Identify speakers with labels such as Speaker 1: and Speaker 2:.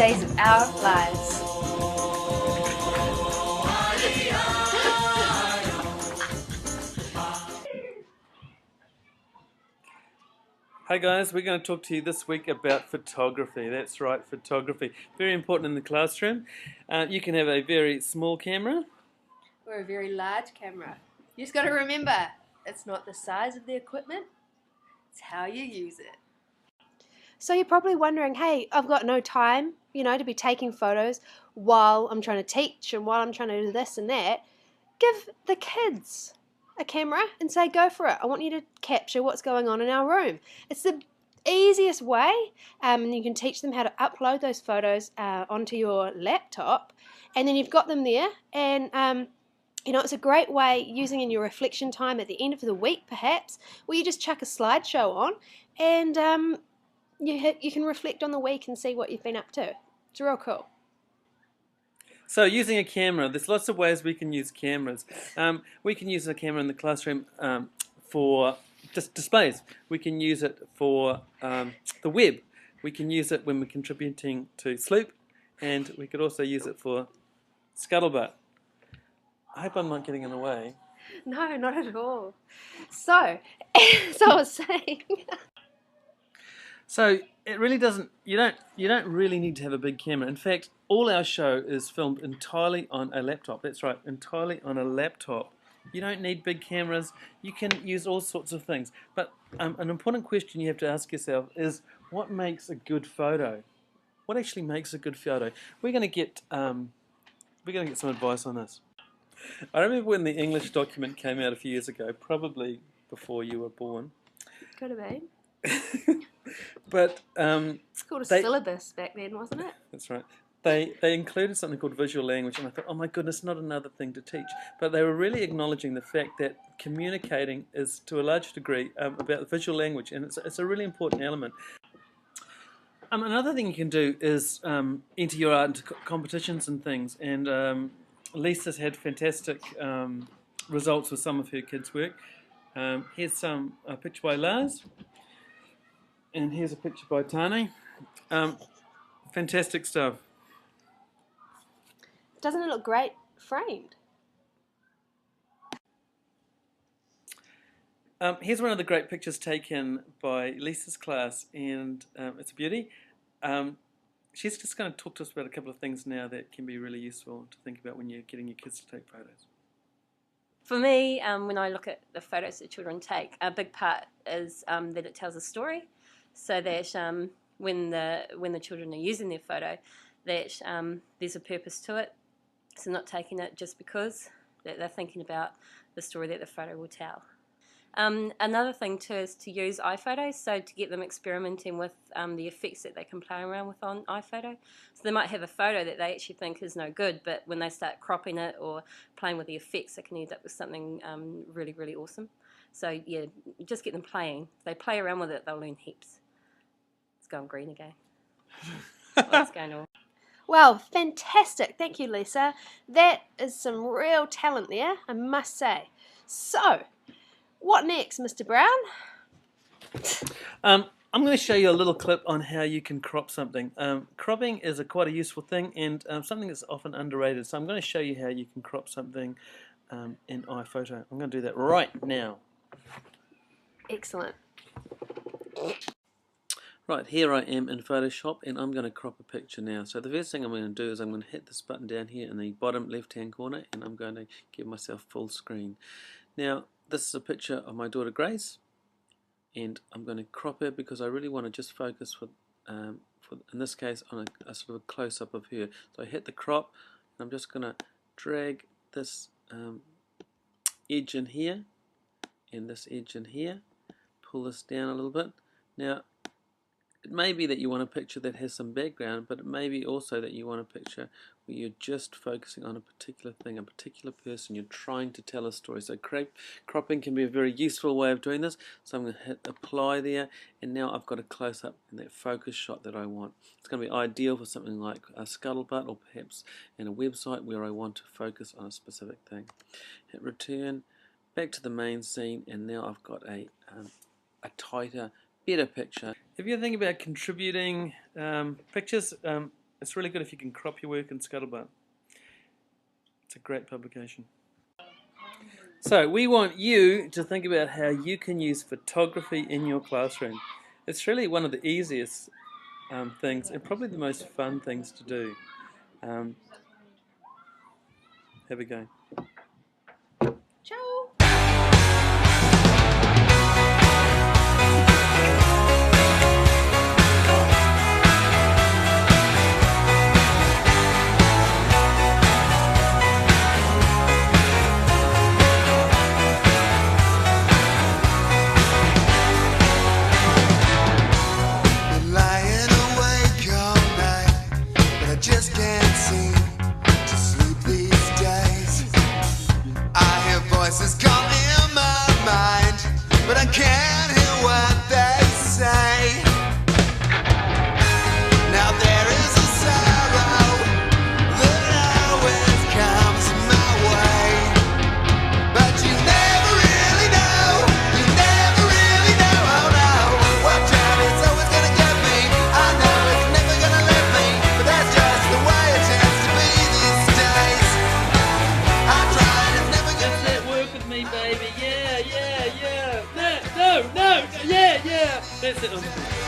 Speaker 1: days of our lives.
Speaker 2: Hi guys, we're going to talk to you this week about photography. That's right, photography. Very important in the classroom. You can have a very small camera.
Speaker 1: Or a very large camera. You just got to remember, it's not the size of the equipment, it's how you use it. So you're probably wondering, hey, I've got no time, to be taking photos while I'm trying to teach and while I'm trying to do this and that. Give the kids a camera and say, go for it. I want you to capture what's going on in our room. It's the easiest way, and you can teach them how to upload those photos onto your laptop, and then you've got them there, and it's a great way using in your reflection time at the end of the week, perhaps, where you just chuck a slideshow on, and you can reflect on the week and see what you've been up to. It's real cool.
Speaker 2: So using a camera, there's lots of ways we can use cameras. We can use a camera in the classroom for just displays. We can use it for the web. We can use it when we're contributing to Sloop, and we could also use it for Scuttlebutt. I hope I'm not getting in the way.
Speaker 1: No, not at all. So, as I was saying...
Speaker 2: So it really doesn't. You don't really need to have a big camera. In fact, all our show is filmed entirely on a laptop. That's right, entirely on a laptop. You don't need big cameras. You can use all sorts of things. But an important question you have to ask yourself is, what makes a good photo? What actually makes a good photo? We're going to get some advice on this. I remember when the English document came out a few years ago, probably before you were born.
Speaker 1: Could have been.
Speaker 2: But
Speaker 1: it's called a syllabus back then, wasn't it?
Speaker 2: That's right. They included something called visual language, and I thought, oh my goodness, not another thing to teach. But they were really acknowledging the fact that communicating is, to a large degree, about the visual language, and it's a really important element. Another thing you can do is enter your art into competitions and things, and Lisa's had fantastic results with some of her kids' work. Here's a picture by Lars. And here's a picture by Tani. Fantastic stuff.
Speaker 1: Doesn't it look great framed?
Speaker 2: Here's one of the great pictures taken by Lisa's class, and it's a beauty. She's just going to talk to us about a couple of things now that can be really useful to think about when you're getting your kids to take photos.
Speaker 3: For me, when I look at the photos that children take, a big part is that it tells a story. So that when the children are using their photo, that there's a purpose to it. So not taking it just because, that they're thinking about the story that the photo will tell. Another thing too is to use iPhotos, so to get them experimenting with the effects that they can play around with on iPhoto. So they might have a photo that they actually think is no good, but when they start cropping it or playing with the effects, they can end up with something really, really awesome. So yeah, just get them playing. If they play around with it, they'll learn heaps. It's going green again. What's going on?
Speaker 1: Well, fantastic. Thank you, Lisa. That is some real talent there, I must say. So, what next, Mr. Brown?
Speaker 2: I'm going to show you a little clip on how you can crop something. Cropping is quite a useful thing, and something that's often underrated. So I'm going to show you how you can crop something in iPhoto. I'm going to do that right now.
Speaker 1: Excellent.
Speaker 2: Right, here I am in Photoshop, and I'm going to crop a picture now. So the first thing I'm going to do is I'm going to hit this button down here in the bottom left-hand corner, and I'm going to give myself full screen. Now, this is a picture of my daughter Grace, and I'm going to crop her because I really want to just focus in this case, on a sort of a close-up of her. So I hit the crop, and I'm just going to drag this edge in here, and this edge in here, pull this down a little bit. Now, it may be that you want a picture that has some background, but it may be also that you want a picture where you're just focusing on a particular thing, a particular person. You're trying to tell a story. So cropping can be a very useful way of doing this. So I'm going to hit apply there, and now I've got a close-up in that focus shot that I want. It's going to be ideal for something like a Scuttlebutt, or perhaps in a website where I want to focus on a specific thing. Hit return, back to the main scene, and now I've got a tighter, better picture. If you're thinking about contributing pictures, It's really good if you can crop your work in Scuttlebutt. It's a great publication. So we want you to think about how you can use photography in your classroom. It's really one of the easiest things and probably the most fun things to do. Have a go.
Speaker 1: Ciao.
Speaker 4: Just can't seem to sleep these days. I hear voices call in my mind, but I can't hear what they say. Now there is a sorrow that always comes my way, but you never really know, you never really know, oh no, what time it's always gonna get me. I know it's never gonna let me, but that's just the way it tends to be these days. I tried, it's never gonna
Speaker 2: That's it, work with me, baby. Yeah, yeah, yeah. No, yeah, yeah. That's it.